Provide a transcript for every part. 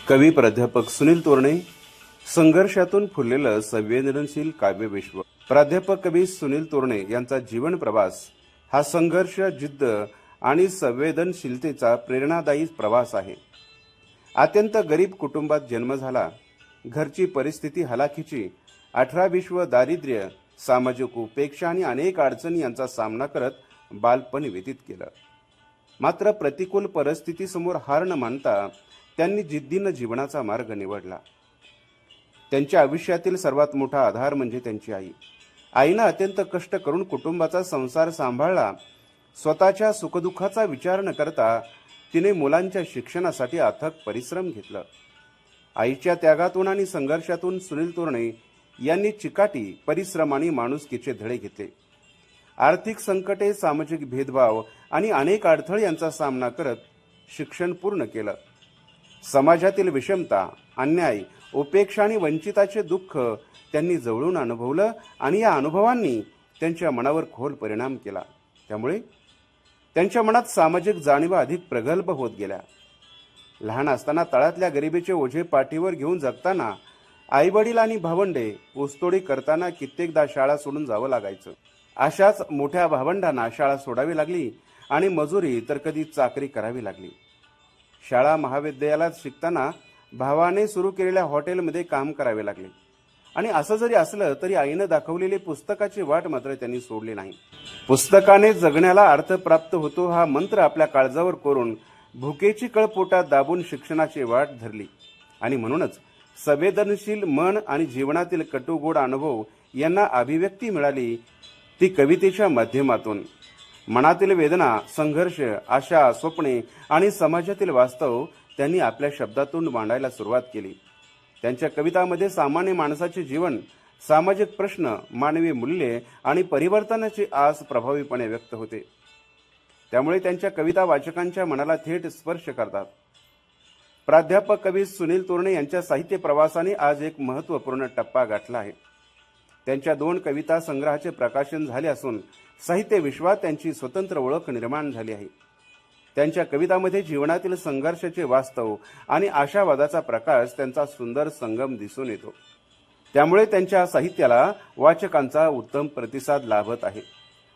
कवी प्राध्यापक सुनील तोरणे, संघर्षातून फुललेलं संवेदनशील काव्यविश्व. प्राध्यापक कवी सुनील तोरणे यांचा जीवन प्रवास हा संघर्ष, जिद्द आणि संवेदनशीलतेचा प्रेरणादायी प्रवास आहे. अत्यंत गरीब कुटुंबात जन्म झाला. घरची परिस्थिती हलाखीची. 18-20 दारिद्र्य, सामाजिक उपेक्षा आणि अनेक अडचणी यांचा सामना करत बालपण व्यतीत केलं. मात्र प्रतिकूल परिस्थितीसमोर हार न मानता त्यांनी जिद्दीनं जीवनाचा मार्ग निवडला. त्यांच्या आयुष्यातील सर्वात मोठा आधार म्हणजे त्यांची आई. आईनं अत्यंत कष्ट करून कुटुंबाचा संसार सांभाळला. स्वतःच्या सुखदुःखाचा विचार न करता तिने मुलांच्या शिक्षणासाठी अथक परिश्रम घेतला. आईच्या त्यागातून आणि संघर्षातून सुनील तोरणे यांनी चिकाटी, परिश्रम आणि माणुसकीचे धडे घेतले. आर्थिक संकटे, सामाजिक भेदभाव आणि अनेक अडथळे यांचा सामना करत शिक्षण पूर्ण केलं. समाजातील विषमता, अन्याय, उपेक्षा आणि वंचिताचे दुःख त्यांनी जवळून अनुभवलं आणि या अनुभवांनी त्यांच्या मनावर खोल परिणाम केला. त्यामुळे त्यांच्या मनात सामाजिक जाणीवा अधिक प्रगल्भ होत गेल्या. लहान असताना तळातल्या गरिबीचे ओझे पाठीवर घेऊन जगताना आईवडील आणि भावंडे ऊसतोडी करताना कित्येकदा शाळा सोडून जावं लागायचं. अशाच मोठ्या भावंडांना शाळा सोडावी लागली आणि मजुरी तर कधी चाकरी करावी लागली. शाळा महाविद्यालयात शिकताना भावाने सुरू केलेल्या हॉटेलमध्ये काम करावे लागले. आणि असं जरी असलं तरी आईनं दाखवलेली पुस्तकाची वाट मात्र त्यांनी सोडली नाही. पुस्तकाने जगण्याला अर्थ प्राप्त होतो हा मंत्र आपल्या काळजावर कोरून भुकेची कळ पोटात दाबून शिक्षणाची वाट धरली. आणि म्हणूनच संवेदनशील मन आणि जीवनातील कटुगोड अनुभव यांना अभिव्यक्ती मिळाली ती कवितेच्या माध्यमातून. मनातील वेदना, संघर्ष, आशा, स्वप्ने आणि समाजातील वास्तव त्यांनी आपल्या शब्दातून मांडायला सुरुवात केली. त्यांच्या कवितांमध्ये सामान्य माणसाचे जीवन, सामाजिक प्रश्न, मानवी मूल्ये आणि परिवर्तनाची आस प्रभावीपणे व्यक्त होते. त्यामुळे त्यांच्या कविता वाचकांच्या मनाला थेट स्पर्श करतात. प्राध्यापक कवी सुनील तोरणे यांच्या साहित्य प्रवासाने आज एक महत्त्वपूर्ण टप्पा गाठला आहे. त्यांच्या 2 कविता संग्रहाचे प्रकाशन झाले असून साहित्य विश्वात त्यांची स्वतंत्र ओळख निर्माण झाली आहे. त्यांच्या कवितांमध्ये जीवनातील संघर्षाचे वास्तव आणि आशावादाचा प्रकाश त्यांचा सुंदर संगम दिसून येतो. त्यामुळे त्यांच्या साहित्याला वाचकांचा उत्तम प्रतिसाद लाभत आहे.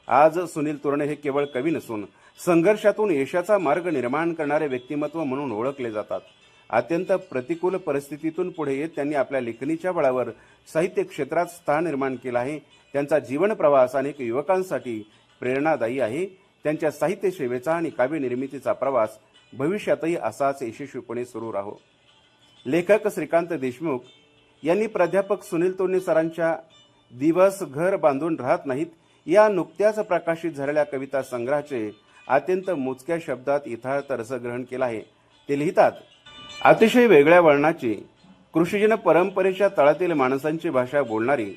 आज सुनील तोरणे हे केवळ कवी नसून संघर्षातून यशाचा मार्ग निर्माण करणारे व्यक्तिमत्व म्हणून ओळखले जातात. अत्यंत प्रतिकूल परिस्थितीतून पुढे येत त्यांनी आपल्या लेखणीच्या बळावर साहित्य क्षेत्रात स्थान निर्माण केलं आहे. त्यांचा जीवन प्रवास अनेक युवकांसाठी प्रेरणादायी आहे. त्यांच्या साहित्य सेवेचा आणि काव्य निर्मितीचा प्रवास भविष्यातही असाच यशस्वीपणे सुरू राहो. लेखक श्रीकांत देशमुख यांनी प्राध्यापक सुनील तोरणे सरांच्या दिवस घर बांधून राहत नाहीत या नुकत्याच प्रकाशित झालेल्या कविता संग्रहाचे अत्यंत मोजक्या शब्दात यथार्थ रसग्रहण केलं आहे. ते लिहितात, अतिशय वेगळ्या वळणाची, कृषीजन परंपरेच्या तळातील माणसांची भाषा बोलणारी,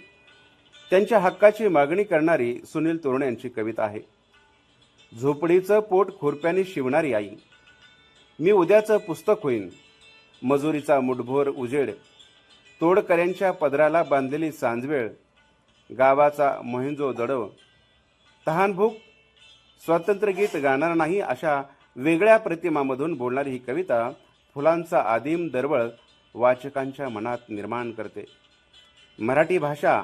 त्यांच्या हक्काची मागणी करणारी सुनील तोरणे यांची कविता आहे. झोपडीचं पोट खुरप्याने शिवणारी आई, मी उद्याचं पुस्तक होईन, मजुरीचा मुठभर उजेड, तोडकऱ्यांच्या पदराला बांधलेली सांजवेळ, गावाचा मोहिंजो दडव, तहानभूक, स्वातंत्र्यगीत गाणार नाही अशा वेगळ्या प्रतिमामधून बोलणारी ही कविता फुलांचा आदिम दरवळ वाचकांच्या मनात निर्माण करते. मराठी भाषा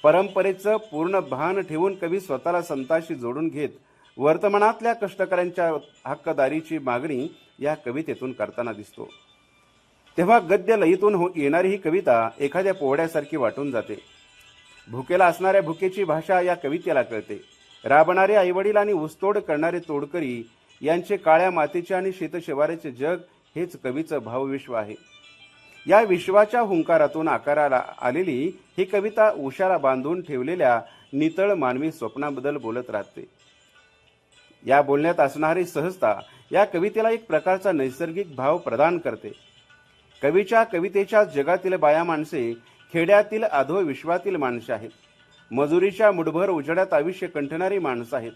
परंपरेचं पूर्ण भान ठेवून कवी स्वतःला संताशी जोडून घेत वर्तमानातल्या कष्टकऱ्यांच्या हक्कदारीची मागणी या कवितेतून करताना दिसतो. तेव्हा गद्य लयीतून येणारी ही कविता एखाद्या पोहड्यासारखी वाटून जाते. भुकेला असणाऱ्या भुकेची भाषा या कवितेला कळते. राबणारे आईवडील आणि ऊसतोड करणारे तोडकरी यांचे काळ्या मातीचे आणि शेतशिवाराचे जग हेच कवीचं भावविश्व आहे. या विश्वाच्या हुंकारातून आकाराला आलेली ही कविता उशाला बांधून ठेवलेल्या नितळ मानवी स्वप्नाबद्दल बोलत राहते. या बोलण्यात असणारी सहजता या कवितेला एक प्रकारचा नैसर्गिक भाव प्रदान करते. कवीच्या कवितेच्या जगातील बाया माणसे खेड्यातील अधो विश्वातील माणसे आहेत. मजुरीच्या मुठभर उजेडात आयुष्य कंठणारी माणसं आहेत.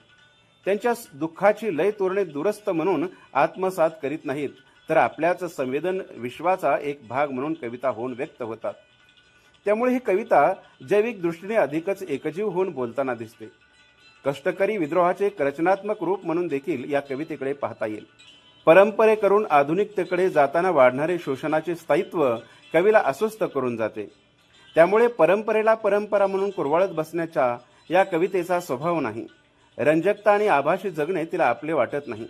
त्यांच्या दुःखाची लय तोरणे दुरस्त म्हणून आत्मसात करीत नाहीत, तर आपल्याच संवेदन विश्वाचा एक भाग म्हणून कविता होऊन व्यक्त होतात. त्यामुळे ही कविता जैविक दृष्टीने अधिकच एकजीव होऊन बोलताना दिसते. कष्टकरी विद्रोहाचे एक रचनात्मक रूप म्हणून देखील या कवितेकडे पाहता येईल. परंपरेकडून आधुनिकतेकडे जाताना वाढणारे शोषणाचे स्थायित्व कवीला अस्वस्थ करून जाते. त्यामुळे परंपरेला परंपरा म्हणून कुरवाळत बसण्याचा या कवितेचा स्वभाव नाही. रंजकता आणि आभासी जगणे तिला आपले वाटत नाही.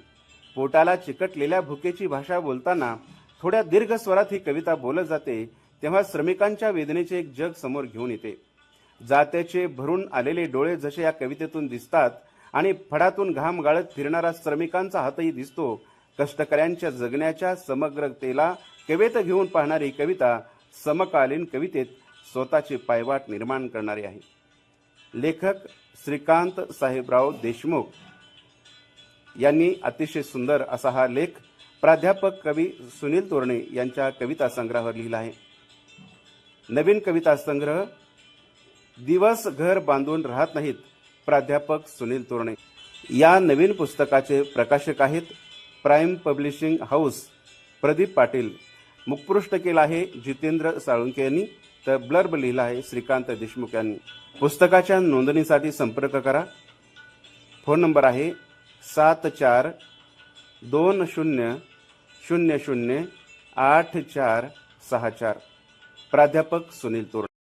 पोटाला चिकटलेल्या भुकेची भाषा बोलताना थोड्या दीर्घ स्वरात ही कविता बोलत जाते तेव्हा श्रमिकांच्या वेदनेचे एक जग समोर घेऊन येते. जात्याचे भरून आलेले डोळे जसे या कवितेतून दिसतात आणि फडातून घाम गाळत फिरणारा श्रमिकांचा हातही दिसतो. कष्टकऱ्यांच्या जगण्याच्या समग्रतेला कविता घेऊन पाहणारी कविता समकालीन कवितेत स्वतःची पायवाट निर्माण करणारी आहे. लेखक श्रीकांत साहेबराव देशमुख यांनी अतिशय सुंदर असा हा लेख प्राध्यापक कवी सुनील तोरणे यांच्या कविता संग्रहावर लिहिला आहे. नवीन कविता संग्रह दिवस घर बांधून राहत नाहीत, प्राध्यापक सुनील तोरणे या नवीन पुस्तकाचे प्रकाशक आहेत prime publishing house, Pradeep Patil. मुखपृष्ठ केला आहे जितेंद्र साळुंके यांनी, तर ब्लर्ब लिहिला आहे श्रीकांत देशमुख यांनी. पुस्तकाच्या नोंदणीसाठी संपर्क करा. फोन नंबर आहे 7420008464. प्राध्यापक सुनील तोरणे.